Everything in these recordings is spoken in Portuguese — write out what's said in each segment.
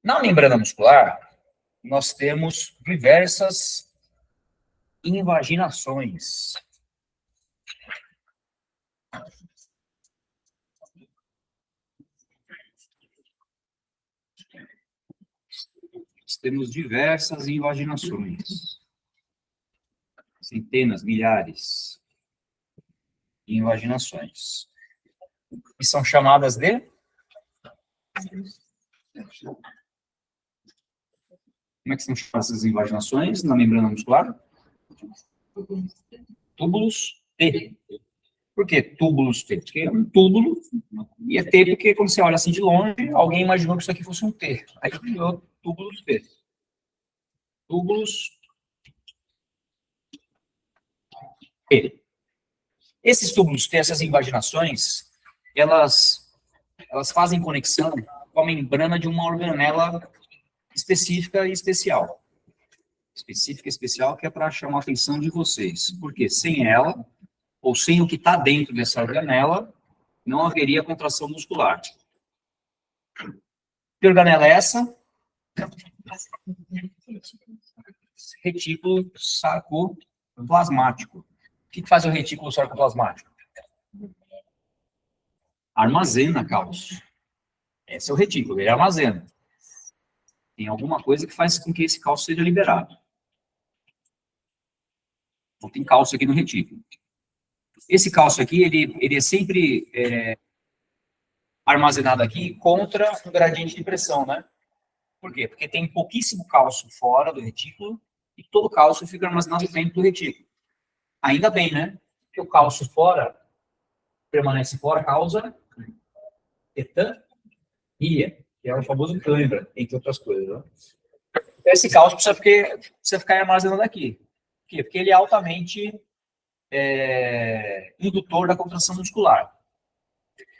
Na membrana muscular, nós temos diversas invaginações. Nós temos diversas invaginações. Centenas, milhares de invaginações. E são chamadas de... Como é que são chamadas essas invaginações na membrana muscular? Túbulos T. Por que túbulos T? Porque é um túbulo, e é T porque quando você olha assim de longe, alguém imaginou que isso aqui fosse um T. Aí criou túbulos T. Túbulos T. Esses túbulos T, essas invaginações, elas fazem conexão com a membrana de uma organela específica e especial. Específica e especial, que é para chamar a atenção de vocês. Porque sem ela, ou sem o que está dentro dessa organela, não haveria contração muscular. Que organela é essa? Retículo sarcoplasmático. O que faz o retículo sarcoplasmático? Armazena cálcio. Esse é o retículo, ele armazena. Tem alguma coisa que faz com que esse cálcio seja liberado. Então, tem cálcio aqui no retículo. Esse cálcio aqui, ele é sempre armazenado aqui contra o gradiente de pressão, né? Por quê? Porque tem pouquíssimo cálcio fora do retículo e todo o cálcio fica armazenado dentro do retículo. Ainda bem, né? Porque o cálcio fora, permanece fora, causa tetania, que é o famoso cãibra, entre outras coisas, né? Esse cálcio precisa ficar armazenado aqui. Por quê? Porque ele é altamente indutor da contração muscular.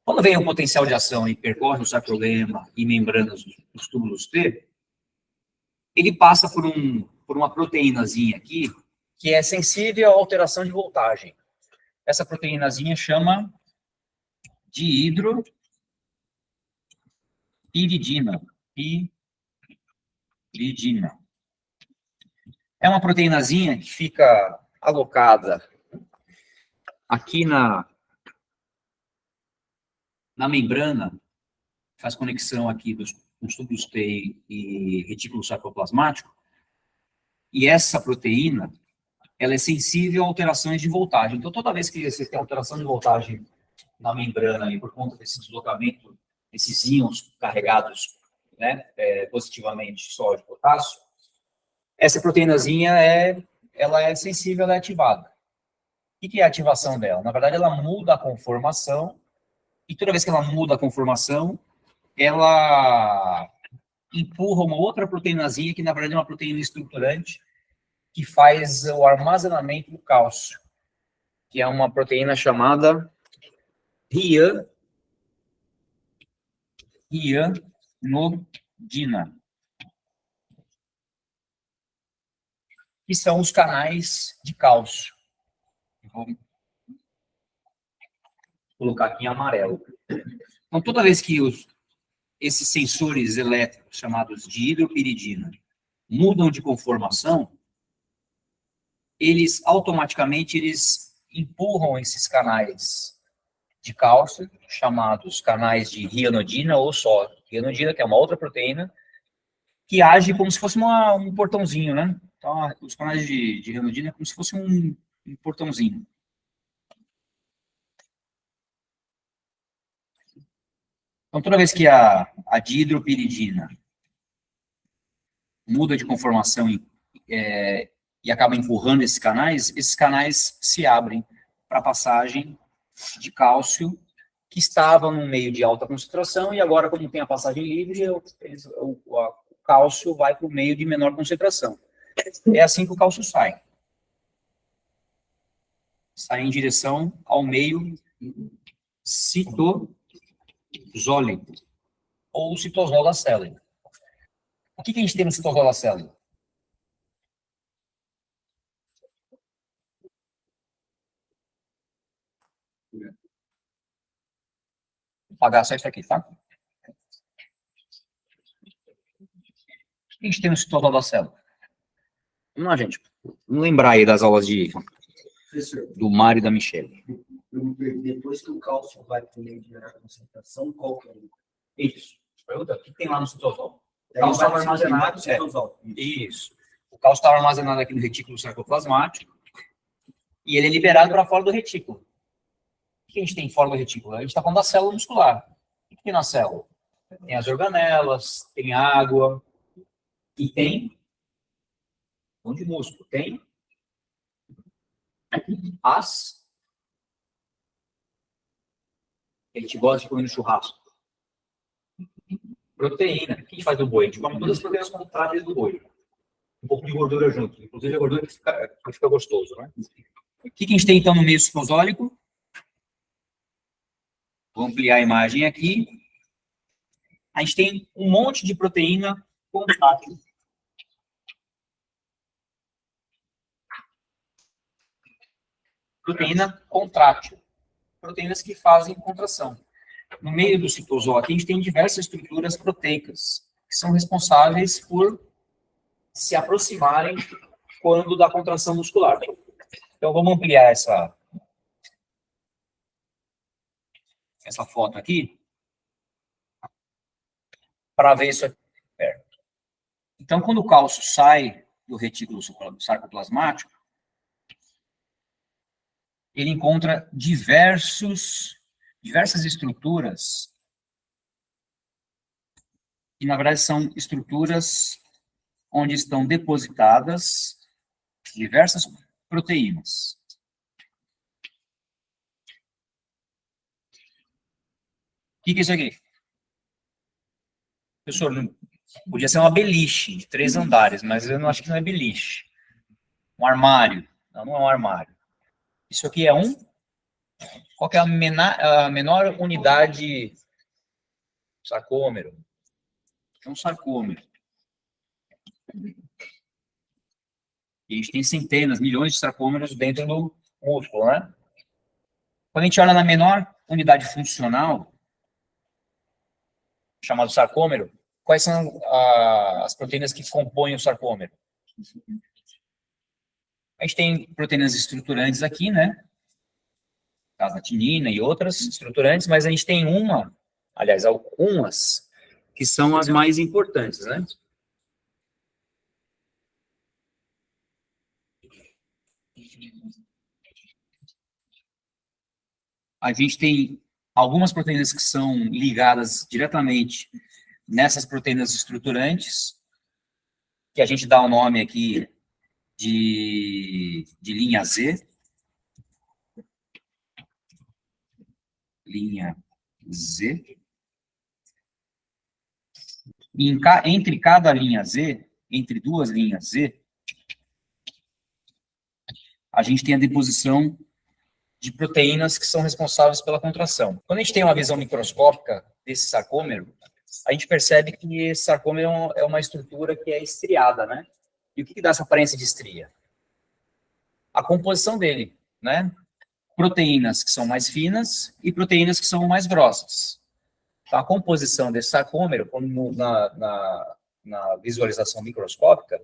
Quando vem o potencial de ação e percorre o sacrolema e membranas dos túbulos T, ele passa por uma proteínazinha aqui, que é sensível à alteração de voltagem. Essa proteínazinha chama dihidropiridina. Piridina. É uma proteínazinha que fica alocada aqui na membrana, faz conexão aqui dos túbulos T e retículo sarcoplasmático, e essa proteína, ela é sensível a alterações de voltagem. Então, toda vez que você tem alteração de voltagem na membrana, e por conta desse deslocamento, desses íons carregados, né, positivamente sódio e potássio, essa proteínazinha ela é sensível, ela é ativada. O que é a ativação dela? Na verdade, ela muda a conformação, e toda vez que ela muda a conformação, ela empurra uma outra proteínazinha, que na verdade é uma proteína estruturante, que faz o armazenamento do cálcio, que é uma proteína chamada rianodina, que são os canais de cálcio. Vou colocar aqui em amarelo. Então, toda vez que esses sensores elétricos, chamados de hidropiridina, mudam de conformação, eles automaticamente empurram esses canais de cálcio, chamados canais de rianodina ou só rianodina, que é uma outra proteína, que age como se fosse um portãozinho, né? Então, os canais de rianodina é como se fosse um portãozinho. Então, toda vez que a dihidropiridina muda de conformação e acaba empurrando esses canais se abrem para a passagem de cálcio que estava num meio de alta concentração e agora, como tem a passagem livre, o cálcio vai para o meio de menor concentração. É assim que o cálcio sai. Sai em direção ao meio citosólico ou citosol da célula. O que a gente tem no citosol da célula? Vou apagar só isso aqui, tá? que a gente tem no citosol da célula? Vamos lá, gente. Vamos lembrar aí das aulas Professor, do Mário e da Michelle. depois que o cálcio vai para o meio de menor concentração, qual que é ele? Isso. Pergunta, o que tem lá no citosol? Daí Cálcio vai estava armazenado. no citosol. Isso. O cálcio estava armazenado aqui no retículo sarcoplasmático e ele é liberado para fora do retículo. O que a gente tem fora do retículo? A gente está falando da célula muscular. O que tem na célula? Tem as organelas, tem água e tem onde músculo? Tem as que a gente gosta de comer no churrasco. Proteína. O que a gente faz do boi? A gente come todas as proteínas contrárias do boi. Um pouco de gordura junto. Inclusive a gordura que fica gostoso, né? O que a gente tem então no meio citosólico? Vou ampliar a imagem aqui. A gente tem um monte de proteína contrátil. Proteína contrátil. Proteínas que fazem contração. No meio do citosol aqui, a gente tem diversas estruturas proteicas, que são responsáveis por se aproximarem quando da contração muscular. Então, vamos ampliar essa foto aqui, para ver isso aqui perto. Então, quando o cálcio sai do retículo sarcoplasmático, ele encontra diversas estruturas, que na verdade são estruturas onde estão depositadas diversas proteínas. O que é isso aqui? Professor, podia ser uma beliche de 3 andares, mas eu não acho que não é beliche. Um armário. Não, não é um armário. Isso aqui é um... Qual que é a menor unidade sarcômero? É um sarcômero. E a gente tem centenas, milhões de sarcômeros dentro do músculo, né? Quando a gente olha na menor unidade funcional, chamado sarcômero, quais são as proteínas que compõem o sarcômero? A gente tem proteínas estruturantes aqui, né? Caseatinina e outras estruturantes, mas a gente tem algumas, que são as mais importantes, né? A gente tem algumas proteínas que são ligadas diretamente nessas proteínas estruturantes, que a gente dá o nome aqui de linha Z. Linha Z. E entre cada linha Z, entre duas linhas Z, a gente tem a deposição de proteínas que são responsáveis pela contração. Quando a gente tem uma visão microscópica desse sarcômero, a gente percebe que esse sarcômero é uma estrutura que é estriada, né? E o que dá essa aparência de estria? A composição dele, né? Proteínas que são mais finas e proteínas que são mais grossas. Então, a composição desse sarcômero, na visualização microscópica,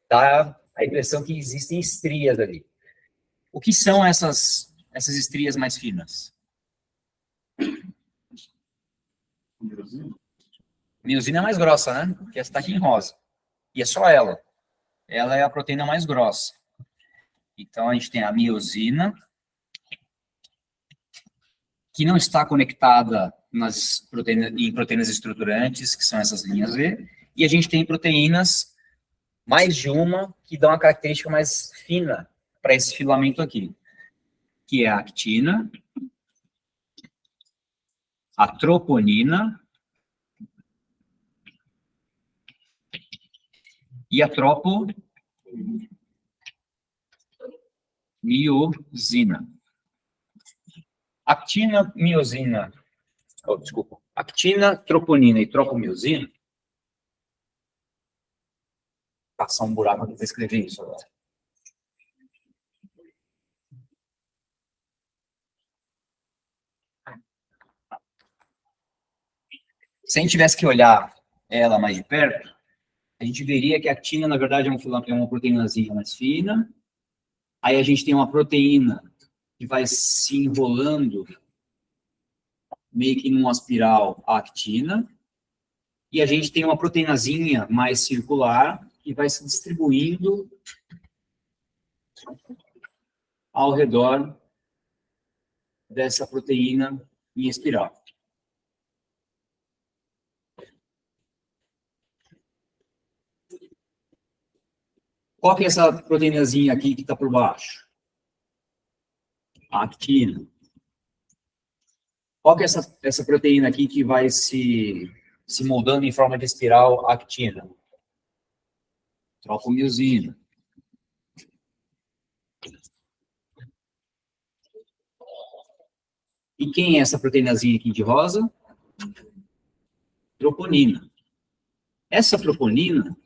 dá a impressão que existem estrias ali. O que são essas estrias mais finas? Miosina é mais grossa, né? Que essa está aqui em rosa. E é só ela. Ela é a proteína mais grossa. Então, a gente tem a miosina, que não está conectada em proteínas estruturantes, que são essas linhas Z, e a gente tem proteínas, mais de uma, que dão uma característica mais fina para esse filamento aqui, que é a actina, a troponina e a tropomiosina. Actina, miosina, actina, troponina e tropomiosina. Passar um buraco aqui para escrever isso agora. Se a gente tivesse que olhar ela mais de perto, a gente veria que a actina, na verdade, é uma proteínazinha mais fina. Aí a gente tem uma proteína que vai se enrolando meio que numa espiral a actina. E a gente tem uma proteínazinha mais circular que vai se distribuindo ao redor dessa proteína em espiral. Qual que é essa proteínazinha aqui que está por baixo? A actina. Qual que é essa proteína aqui que vai se moldando em forma de espiral a actina? Tropomiosina. E quem é essa proteínazinha aqui de rosa? Troponina. Essa troponina,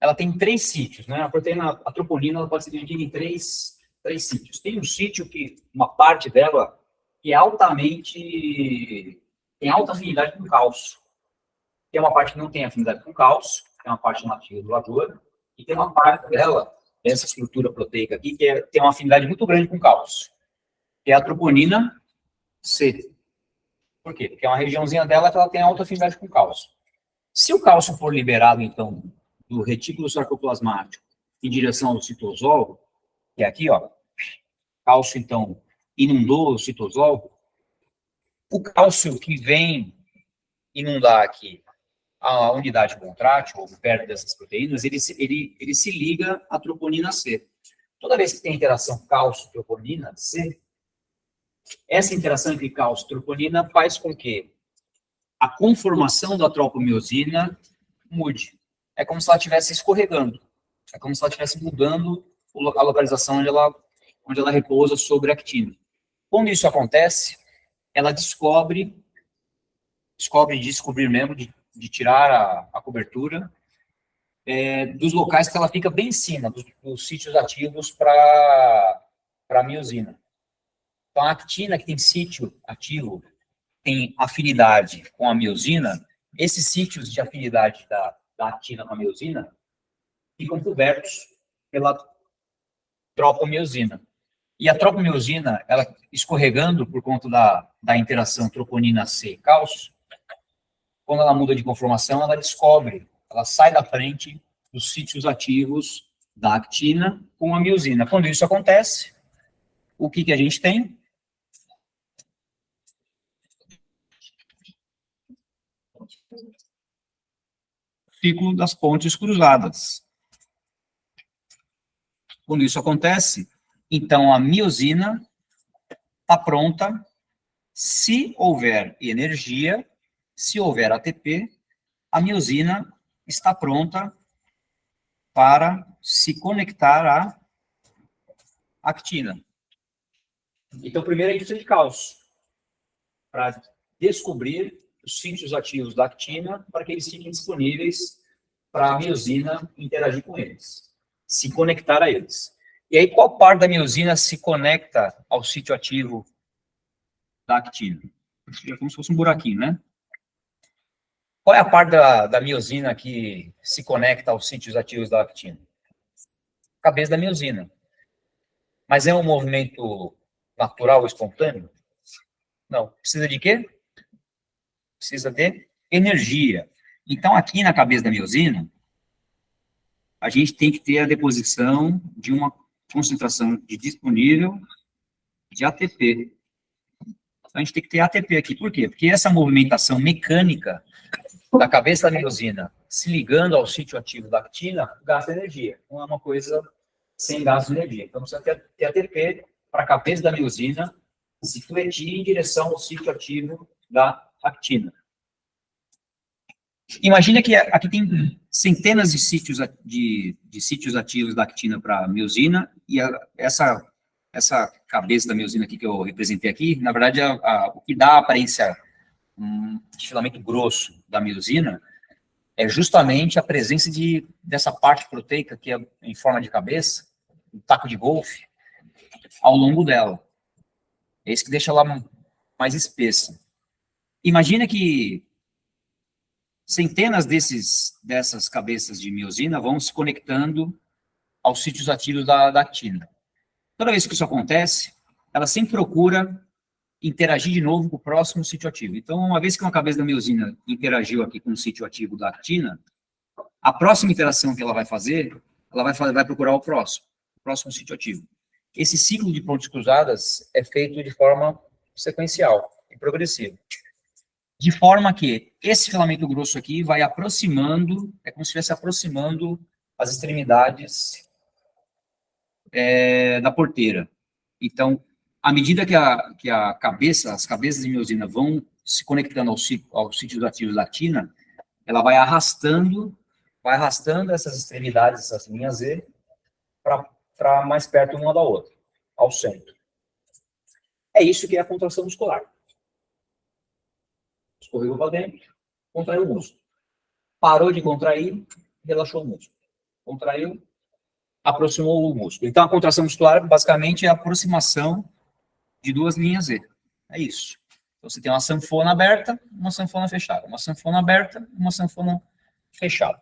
ela tem 3 sítios, né? A troponina, ela pode ser dividida em três sítios. Tem um sítio que, uma parte dela, que tem alta afinidade com cálcio. Tem uma parte que não tem afinidade com cálcio, tem uma parte nativa doadora, e tem uma parte dela, dessa estrutura proteica aqui, que tem uma afinidade muito grande com cálcio, que é a troponina C. Por quê? Porque é uma regiãozinha dela que ela tem alta afinidade com cálcio. Se o cálcio for liberado, então, do retículo sarcoplasmático em direção ao citosol, que é aqui, ó, cálcio, então, inundou o citosol, o cálcio que vem inundar aqui a unidade contrátil, ou perto dessas proteínas, ele se liga à troponina C. Toda vez que tem interação cálcio-troponina C, essa interação entre cálcio e troponina faz com que a conformação da tropomiosina mude. É como se ela estivesse escorregando. É como se ela estivesse mudando a localização onde ela repousa sobre a actina. Quando isso acontece, ela descobrir mesmo, de tirar a cobertura dos locais que ela fica bem em cima, dos sítios ativos para a miosina. Então, a actina, que tem sítio ativo, tem afinidade com a miosina, esses sítios de afinidade da actina com a miosina ficam cobertos pela tropomiosina. E a tropomiosina, ela escorregando por conta da interação troponina C e cálcio, quando ela muda de conformação, ela sai da frente dos sítios ativos da actina com a miosina. Quando isso acontece, o que a gente tem? Ciclo das pontes cruzadas. Quando isso acontece, então a miosina está pronta. Se houver energia, se houver ATP, a miosina está pronta para se conectar à actina. Então, primeiro a gente precisa de cálcio, para descobrir os sítios ativos da actina, para que eles fiquem disponíveis para a miosina interagir com eles, se conectar a eles. E aí, qual parte da miosina se conecta ao sítio ativo da actina? É como se fosse um buraquinho, né? Qual é a parte da miosina que se conecta aos sítios ativos da actina? Cabeça da miosina. Mas é um movimento natural ou espontâneo? Não. Precisa de quê? Precisa de energia. Então, aqui na cabeça da miosina, a gente tem que ter a deposição de uma concentração de disponível de ATP. Então, a gente tem que ter ATP aqui. Por quê? Porque essa movimentação mecânica da cabeça da miosina se ligando ao sítio ativo da actina gasta energia. Não é uma coisa sem gasto de energia. Então, precisa ter ATP para a cabeça da miosina se fletir em direção ao sítio ativo da actina. Imagina que aqui tem centenas de sítios, sítios ativos da actina para a miosina, e essa cabeça da miosina aqui que eu representei aqui, na verdade, o que dá a aparência de filamento grosso da miosina é justamente a presença dessa parte proteica que é em forma de cabeça, um taco de golfe, ao longo dela. É isso que deixa ela mais espessa. Imagina que centenas dessas cabeças de miosina vão se conectando aos sítios ativos da actina. Toda vez que isso acontece, ela sempre procura interagir de novo com o próximo sítio ativo. Então, uma vez que uma cabeça da miosina interagiu aqui com o sítio ativo da actina, a próxima interação que ela vai fazer, vai procurar o próximo sítio ativo. Esse ciclo de pontes cruzadas é feito de forma sequencial e progressiva. De forma que esse filamento grosso aqui vai aproximando, é como se estivesse aproximando as extremidades da porteira. Então, à medida que as cabeças de miosina vão se conectando aos sítios ativos da actina, ela vai arrastando essas extremidades, essas linhas Z, para mais perto uma da outra, ao centro. É isso que é a contração muscular. Escorregou para dentro, contraiu o músculo. Parou de contrair, relaxou o músculo. Contraiu, aproximou o músculo. Então, a contração muscular, basicamente, é a aproximação de duas linhas Z. É isso. Então, você tem uma sanfona aberta, uma sanfona fechada. Uma sanfona aberta, uma sanfona fechada.